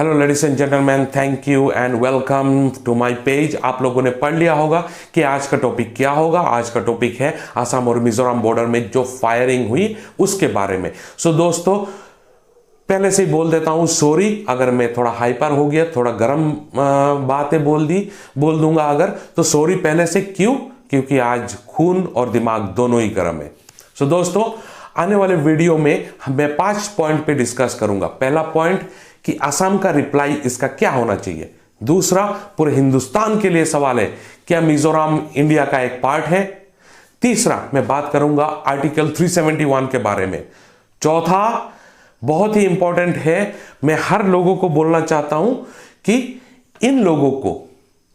Hello ladies and gentleman, thank you and welcome to my page. आप लोगों ने पढ़ लिया होगा कि आज का टॉपिक क्या होगा। आज का टॉपिक है असम और मिजोरम बॉर्डर में जो फायरिंग हुई उसके बारे में। सो दोस्तों, पहले से ही बोल देता हूं सॉरी अगर मैं थोड़ा हाइपर हो गया, थोड़ा गर्म बातें बोल दूंगा अगर, तो सॉरी पहले से। क्यों? क्योंकि आज खून और दिमाग दोनों ही गर्म है। सो दोस्तों, आने वाले वीडियो में मैं 5 पॉइंट पे डिस्कस करूंगा। पहला पॉइंट कि असम का रिप्लाई इसका क्या होना चाहिए। दूसरा, पूरे हिंदुस्तान के लिए सवाल है, क्या मिजोरम इंडिया का एक पार्ट है। तीसरा, मैं बात करूंगा आर्टिकल 371 के बारे में। चौथा, बहुत ही इंपॉर्टेंट है, मैं हर लोगों को बोलना चाहता हूं कि इन लोगों को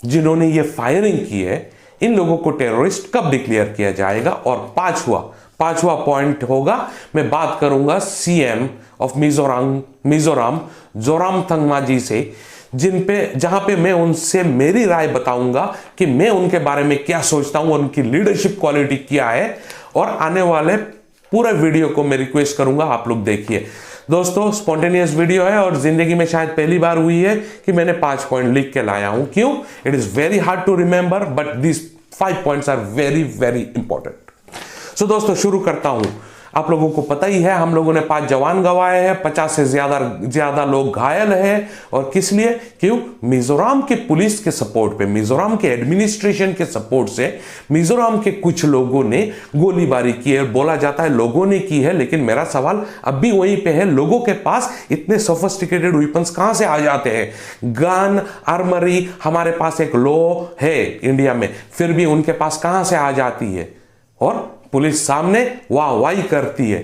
जिन्होंने ये फायरिंग की है, इन लोगों को टेररिस्ट कब डिक्लेयर किया जाएगा। और पांचवा पॉइंट होगा, मैं बात करूंगा सीएम ऑफ मिजोरम जोरामथंगमा जी से, जहां पे मैं उनसे मेरी राय बताऊंगा कि मैं उनके बारे में क्या सोचता हूं, उनकी लीडरशिप क्वालिटी क्या है। और आने वाले पूरे वीडियो को मैं रिक्वेस्ट करूंगा आप लोग देखिए। दोस्तों, स्पॉन्टेनियस वीडियो है और जिंदगी में शायद पहली बार हुई है कि मैंने 5 पॉइंट लिख के लाया हूं। क्यों? It is very hard to remember but this 5 points are very very important. So दोस्तों, शुरू करता हूं। आप लोगों को पता ही है, हम लोगों ने 5 जवान गंवाए हैं, 50 से ज्यादा लोग घायल हैं। और किस लिए? क्यों? मिजोरम के पुलिस के सपोर्ट पे, मिजोरम के एडमिनिस्ट्रेशन के सपोर्ट से मिजोरम के कुछ लोगों ने गोलीबारी की है। बोला जाता है लोगों ने की है, लेकिन मेरा सवाल अब भी वहीं पे है, लोगों के पास इतने सोफिस्टिकेटेड वेपन्स कहां से आ जाते हैं? गन, आर्मरी, हमारे पास एक लॉ है इंडिया में, फिर भी उनके पास कहां से आ जाती है? और पुलिस सामने वाह करती है।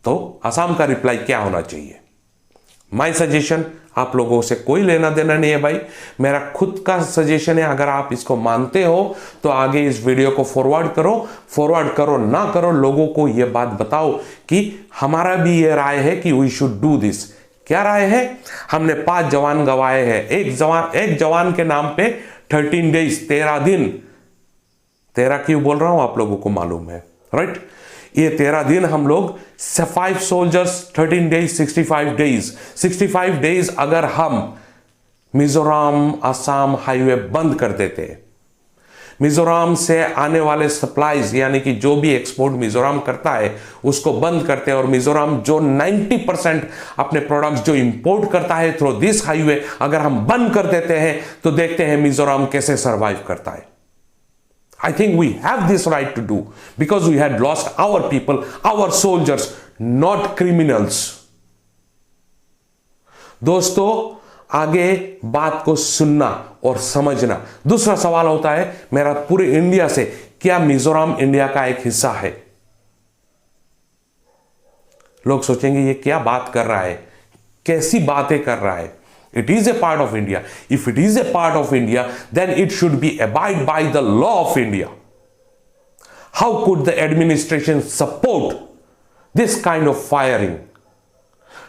तो असम का रिप्लाई क्या होना चाहिए? माय सजेशन, आप लोगों से कोई लेना देना नहीं है भाई, मेरा खुद का सजेशन है। अगर आप इसको मानते हो तो आगे इस वीडियो को फॉरवर्ड करो ना करो, लोगों को यह बात बताओ कि हमारा भी यह राय है कि वी शुड डू दिस। क्या राय है? हमने 5 जवान गंवाए हैं। एक जवान के नाम पे 13 डेज, 13 दिन। 13 क्यों बोल रहा हूं आप लोगों को मालूम है, राइट? ये 13 दिन हम लोग 5 सोल्जर्स 13 डेज 65 डेज अगर हम मिजोरम असम हाईवे बंद कर देते, मिजोरम से आने वाले सप्लाईज यानी कि जो भी एक्सपोर्ट मिजोरम करता है उसको बंद करते हैं, और मिजोरम जो 90% अपने प्रोडक्ट्स जो इंपोर्ट करता है थ्रू दिस हाईवे अगर हम बंद कर देते हैं, तो देखते हैं मिजोरम कैसे सर्वाइव करता है। I think we have this right to do because we had lost our people, our soldiers, not criminals. दोस्तों, आगे बात को सुनना और समझना। दूसरा सवाल होता है मेरा पूरे इंडिया से, क्या मिजोरम इंडिया का एक हिस्सा है? लोग सोचेंगे ये क्या बात कर रहा है, कैसी बातें कर रहा है। It is a part of India. If it is a part of India, then it should be abide by the law of India. How could the administration support this kind of firing?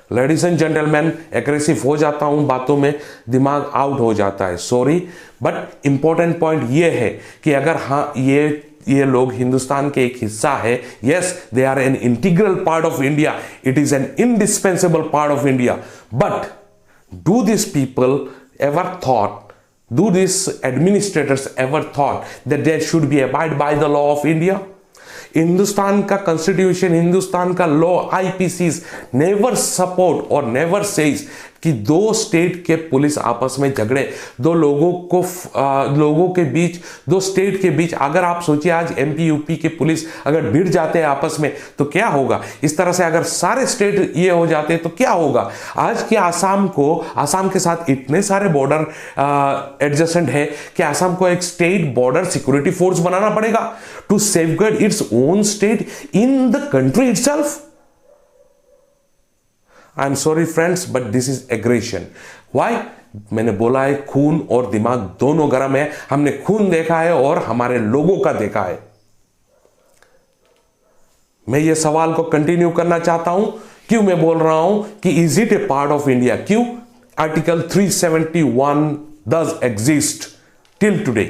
Ladies and gentlemen, aggressive हो जाता हूं बातों में, दिमाग out हो जाता है, sorry. But important point ये है कि अगर हाँ ये लोग हिंदुस्तान के एक हिस्सा है, yes they are an integral part of India, it is an indispensable part of India, but do these people ever thought, do these administrators ever thought that they should be abide by the law of India? Hindustan का constitution, Hindustan का law, आईपीसीज never support और never says कि 2 state के police आपस में झगड़े, दो state के बीच अगर आप सोचिए आज एमपी यूपी के पुलिस अगर भिड़ जाते हैं आपस में तो क्या होगा? इस तरह से अगर सारे स्टेट ये हो जाते हैं तो क्या होगा? आज के आसाम के साथ इतने सारे बॉर्डर एडजस्टेंट है कि आसाम को एक स्टेट बॉर्डर सिक्योरिटी फोर्स बनाना पड़ेगा to safeguard its own state in the country itself. I am sorry friends, but this is aggression. Why? मैंने बोला है खून और दिमाग दोनों गर्म है। हमने खून देखा है और हमारे लोगों का देखा है। मैं ये सवाल को कंटिन्यू करना चाहता हूं। क्यों मैं बोल रहा हूं कि is it a part of India? क्यों? Article 371 does exist till today.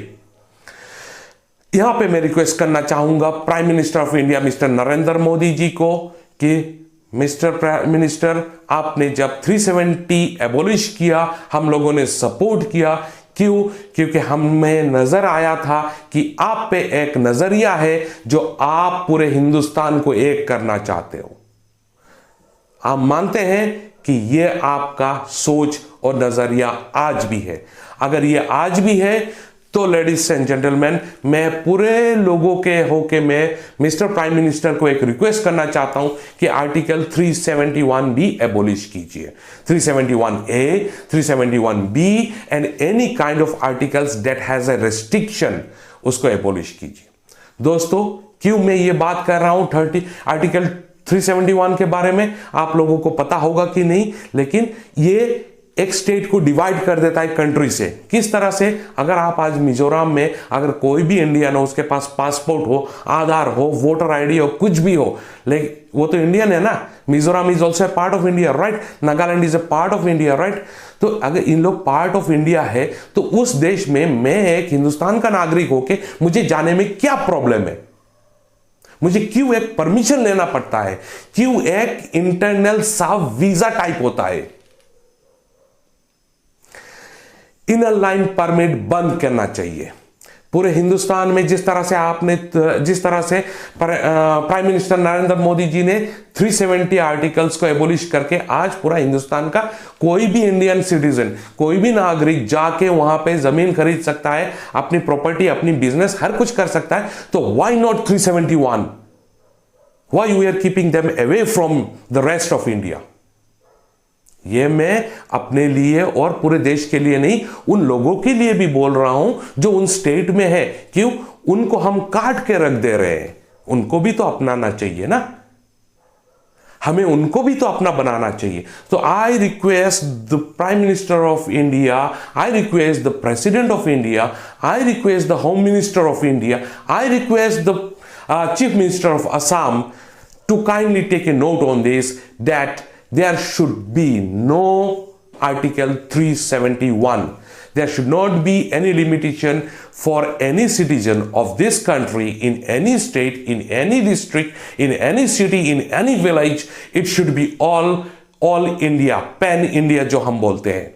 यहां पे मैं रिक्वेस्ट करना चाहूंगा prime minister of India mister Narendra Modi ji को कि मिस्टर प्राइम मिनिस्टर, आपने जब 370 एबोलिश किया, हम लोगों ने सपोर्ट किया। क्यों? क्योंकि हमें नजर आया था कि आप पे एक नजरिया है जो आप पूरे हिंदुस्तान को एक करना चाहते हो। आप मानते हैं कि यह आपका सोच और नजरिया आज भी है। अगर यह आज भी है तो लेडीज एंड जेंटलमैन, मैं पूरे लोगों के होके मैं मिस्टर प्राइम मिनिस्टर को एक रिक्वेस्ट करना चाहता हूं कि आर्टिकल 371 भी एबोलिश कीजिए। 371A, 371B and any kind of articles that has a restriction, उसको एबोलिश कीजिए। दोस्तों, क्यों मैं ये बात कर रहा हूं आर्टिकल 371 के बारे में? आप लोगों को पता होगा कि नहीं, लेकिन ये एक स्टेट को डिवाइड कर देता है कंट्री से। किस तरह से? अगर आप आज मिजोरम में, अगर कोई भी इंडियन हो, उसके पास पासपोर्ट हो, आधार हो, वोटर आईडी हो, कुछ भी हो, लेकिन वो तो इंडियन है ना। Mizoram is also a part of India, right? Nagaland is a part of India, right? तो अगर इन लोग पार्ट ऑफ इंडिया है तो उस देश में मैं एक हिंदुस्तान का नागरिक होके मुझे जाने में क्या प्रॉब्लम है? मुझे क्यों एक परमिशन लेना पड़ता है? क्यों एक इंटरनल सा वीजा टाइप होता है? इनर लाइन परमिट बंद करना चाहिए पूरे हिंदुस्तान में। जिस तरह से प्राइम मिनिस्टर नरेंद्र मोदी जी ने 370 आर्टिकल्स को एबोलिश करके आज पूरा हिंदुस्तान का कोई भी इंडियन सिटीजन, कोई भी नागरिक जाके वहां पे जमीन खरीद सकता है, अपनी प्रॉपर्टी, अपनी बिजनेस, हर कुछ कर सकता है। तो why not 371? Why we are keeping them away from the rest of India? ये मैं अपने लिए और पूरे देश के लिए नहीं, उन लोगों के लिए भी बोल रहा हूं जो उन स्टेट में है। क्यों? उनको हम काट के रख दे रहे हैं। उनको भी तो अपनाना चाहिए ना, हमें उनको भी तो अपना बनाना चाहिए। तो I request the prime minister of India, I request the president of India, I request the home minister of India, I request the chief minister of Assam to kindly take a note on this, that there should be no article 371. There should not be any limitation for any citizen of this country in any state, in any district, in any city, in any village. It should be all India, pan India जो हम बोलते हैं।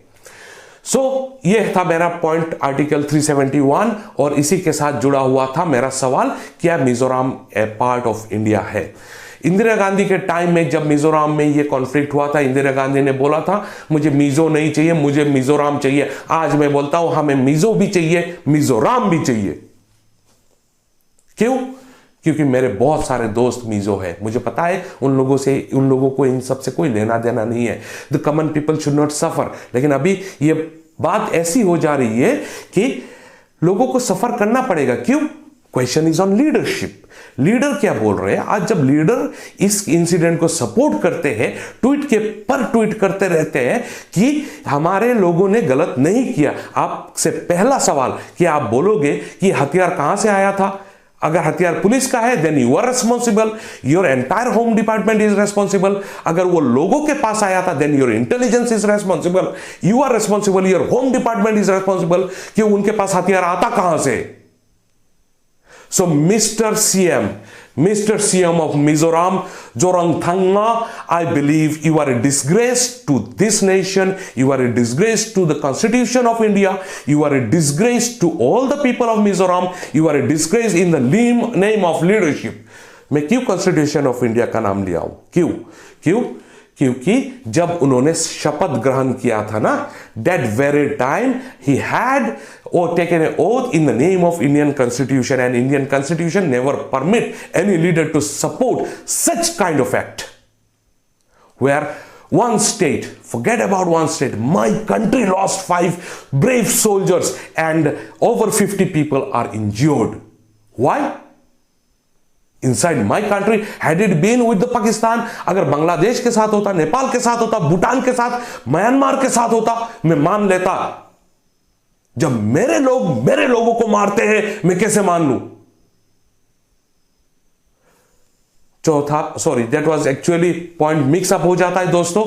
सो यह था मेरा point article 371 और इसी के साथ जुड़ा हुआ था मेरा सवाल, क्या मिजोरम ए पार्ट ऑफ इंडिया है? इंदिरा गांधी के टाइम में जब मिजोरम में यह कॉन्फ्लिक्ट हुआ था, इंदिरा गांधी ने बोला था मुझे मिजो नहीं चाहिए, मुझे मिजोरम चाहिए। आज मैं बोलता हूं हमें मिजो भी चाहिए, मिजोरम भी चाहिए। क्यों? क्योंकि मेरे बहुत सारे दोस्त मिजो है, मुझे पता है उन लोगों को इन सब से कोई लेना देना नहीं है। The common people should not suffer. लेकिन अभी ये बात ऐसी हो जा रही है कि लोगों को सफर करना पड़ेगा। क्यों? Question is on leadership. Leader क्या बोल रहे हैं? आज जब लीडर इस इंसिडेंट को सपोर्ट करते हैं, ट्वीट के पर ट्वीट करते रहते हैं कि हमारे लोगों ने गलत नहीं किया, आपसे पहला सवाल कि आप बोलोगे कि हथियार कहां से आया था? अगर हथियार पुलिस का है then you are responsible, your entire home department is responsible. अगर वो लोगों के पास आया था then your intelligence is responsible, you are responsible, your home department is responsible कि उनके पास हथियार आता कहां से। So Mr. CM of Mizoram, Zoramthanga, I believe you are a disgrace to this nation, you are a disgrace to the Constitution of India, you are a disgrace to all the people of Mizoram, you are a disgrace in the name of leadership. मैं क्यों Constitution of India का नाम लिया हूं? क्यों? क्योंकि जब उन्होंने शपथ ग्रहण किया था ना, that very time he had taken an oath in the name of Indian Constitution, and Indian Constitution never permit any leader to support such kind of act where one state, forget about one state, my country lost 5 brave soldiers and over 50 people are injured. Why? Inside my country, had it been with the Pakistan, अगर बांग्लादेश के साथ होता, नेपाल के साथ होता, भूटान के साथ, Myanmar के साथ होता, मैं मान लेता। जब मेरे लोगों को मारते हैं, मैं कैसे मान लूं? चौथा, sorry, that was actually point mix up हो जाता है दोस्तों।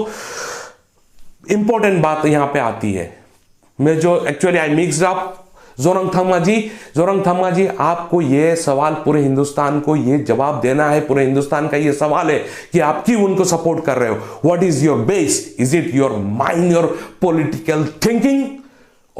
इंपॉर्टेंट बात यहां पे आती है, मैं जो एक्चुअली आई मिक्स्ड अप जोरंगथंगा जी, आपको यह सवाल पूरे हिंदुस्तान को यह जवाब देना है, पूरे हिंदुस्तान का यह सवाल है कि आप क्यों उनको सपोर्ट कर रहे हो? What is your base? Is it your mind, your political thinking,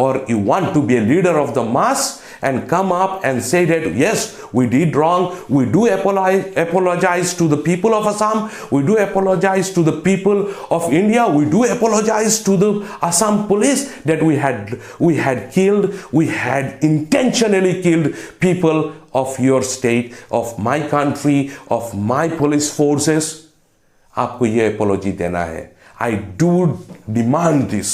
or you want to be a leader of the mass and come up and say that yes, we did wrong, we do apologize to the people of Assam, we do apologize to the people of India, we do apologize to the Assam police that we had intentionally killed people of your state, of my country, of my police forces. आपको ये apology देना है. I do demand this.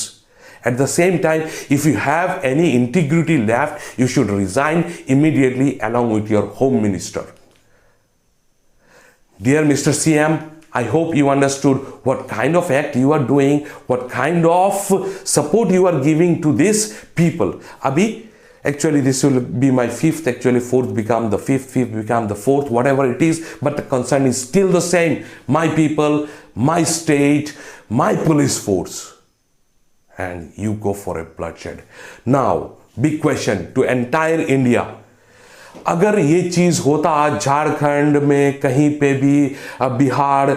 At the same time, if you have any integrity left, you should resign immediately along with your home minister. Dear Mr. CM, I hope you understood what kind of act you are doing, what kind of support you are giving to these people. Abhi, actually this will be my fifth, actually fourth become the fifth, fifth become the fourth, whatever it is, but the concern is still the same. My people, my state, my police force. And you go for a bloodshed. Now, big question to entire India. अगर ये चीज होता आज झारखंड में कहीं पे भी, बिहार,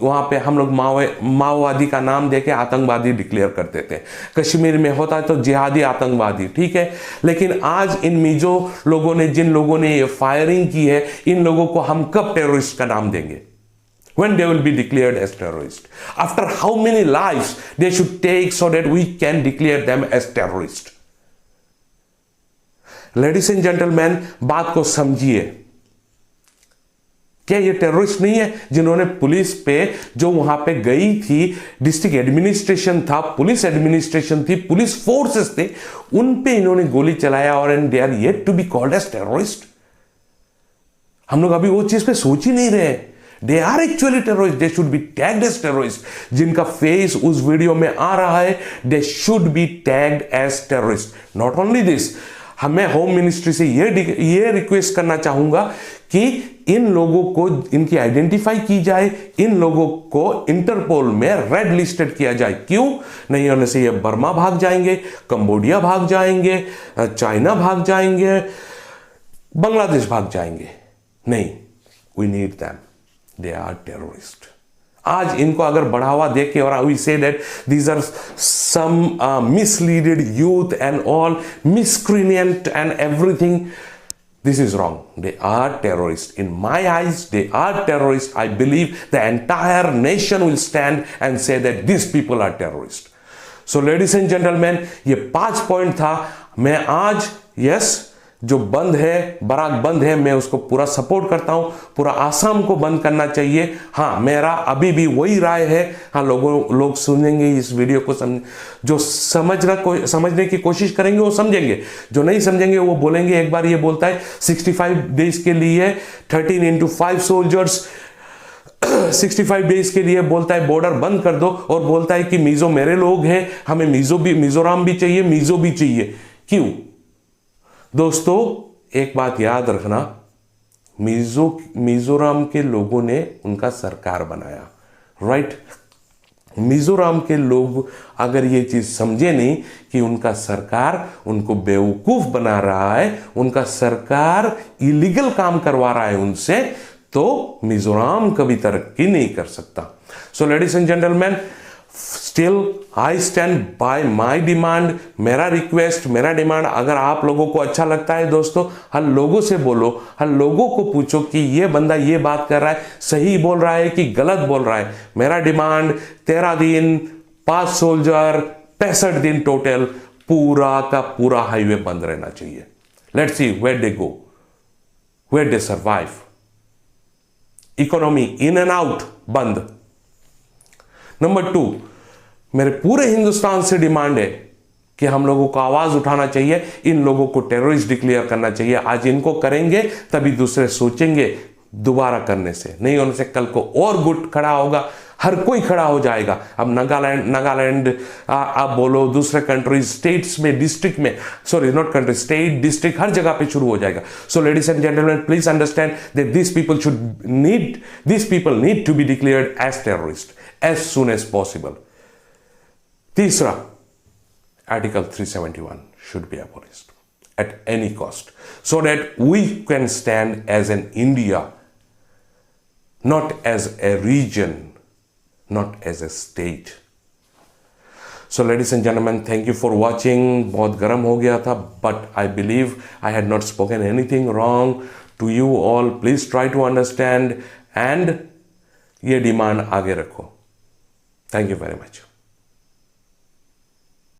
वहां पे हम लोग माओवादी का नाम देके आतंकवादी डिक्लेयर करते थे, कश्मीर में होता है तो जिहादी आतंकवादी, ठीक है, लेकिन आज इन मिजो लोगों ने, जिन लोगों ने ये फायरिंग की है, इन लोगों को हम कब टेररिस्ट का नाम देंगे? When they will be declared as terrorists? After how many lives they should take so that we can declare them as terrorists? Ladies and gentlemen, बात को समझिए. क्या ये टेररिस्ट नहीं है जिन्होंने पुलिस पे, जो वहां पे गई थी, डिस्ट्रिक्ट एडमिनिस्ट्रेशन था, पुलिस एडमिनिस्ट्रेशन थी, पुलिस फोर्सेस थे, उन पे इन्होंने गोली चलाया और and they are yet to be called as terrorist? हम लोग अभी वो चीज पे सोच ही नहीं रहे. They are actually terrorists. They should be tagged as terrorists. जिनका फेस उस वीडियो में आ रहा है, they should be tagged as terrorists. Not only this, मैं होम मिनिस्ट्री से ये रिक्वेस्ट करना चाहूंगा कि इन लोगों को, इनकी आइडेंटिफाई की जाए, इन लोगों को इंटरपोल में रेड लिस्टेड किया जाए. क्यों? नहीं होने से ये बर्मा भाग जाएंगे, कंबोडिया भाग जाएंगे, चाइना भाग जाएंगे, बांग्लादेश भाग जाएंगे. नहीं, we need them. They are terrorists. आज इनको अगर बढ़ावा देके, और we say that these are some misleaded youth and all miscreant and everything, this is wrong. They are terrorists. In my eyes, they are terrorists. I believe the entire nation will stand and say that these people are terrorists. So ladies and gentlemen, ये 5 point था. मैं आज yes, जो बंद है, Barack बंद है, मैं उसको पूरा सपोर्ट करता हूं. पूरा आसाम को बंद करना चाहिए. हाँ, मेरा अभी भी वही राय है. हाँ, लोग सुनेंगे इस वीडियो को, जो समझने की कोशिश करेंगे वो समझेंगे, जो नहीं समझेंगे वो बोलेंगे. एक बार ये बोलता है 65 डेज के लिए 13 × 5 सोल्जर्स, 65 डेज के लिए बोलता है बॉर्डर बंद कर दो, और बोलता है कि मिजो मेरे लोग हैं, हमें मिजोराम भी चाहिए, मिजो भी चाहिए. क्यों? दोस्तों, एक बात याद रखना, मिजोराम के लोगों ने उनका सरकार बनाया, राइट? मिजोराम के लोग अगर ये चीज समझे नहीं कि उनका सरकार उनको बेवकूफ बना रहा है, उनका सरकार इलीगल काम करवा रहा है उनसे, तो मिजोराम कभी तरक्की नहीं कर सकता. सो ladies and gentleman, still I stand by my demand. मेरा रिक्वेस्ट, मेरा डिमांड, अगर आप लोगों को अच्छा लगता है दोस्तों, हर लोगों से बोलो, हर लोगों को पूछो कि ये बंदा ये बात कर रहा है, सही बोल रहा है कि गलत बोल रहा है. मेरा डिमांड 13 दिन, 5 सोल्जर, 65 दिन टोटल, पूरा का पूरा हाईवे बंद रहना चाहिए. Let's see where they go, where they survive. Economy in and out बंद. नंबर 2, मेरे पूरे हिंदुस्तान से डिमांड है कि हम लोगों को आवाज उठाना चाहिए, इन लोगों को टेररिस्ट डिक्लेयर करना चाहिए. आज इनको करेंगे तभी दूसरे सोचेंगे दोबारा करने से. नहीं होने से कल को और गुट खड़ा होगा, हर कोई खड़ा हो जाएगा. अब नागालैंड आप बोलो, दूसरे कंट्रीज, स्टेट्स में, डिस्ट्रिक्ट में, sorry not country, state, district, हर जगह पे शुरू हो जाएगा. So ladies and gentleman, please understand that this people need to be declared as terrorist as soon as possible. तीसरा, Article 371 should be abolished. at any cost, so that we can stand as an India, not as a region, not as a state. So ladies and gentlemen, thank you for watching. बहुत गर्म हो गया था, but I believe I had not spoken anything wrong to you all. Please try to understand and ये demand आगे रखो. Thank you very much.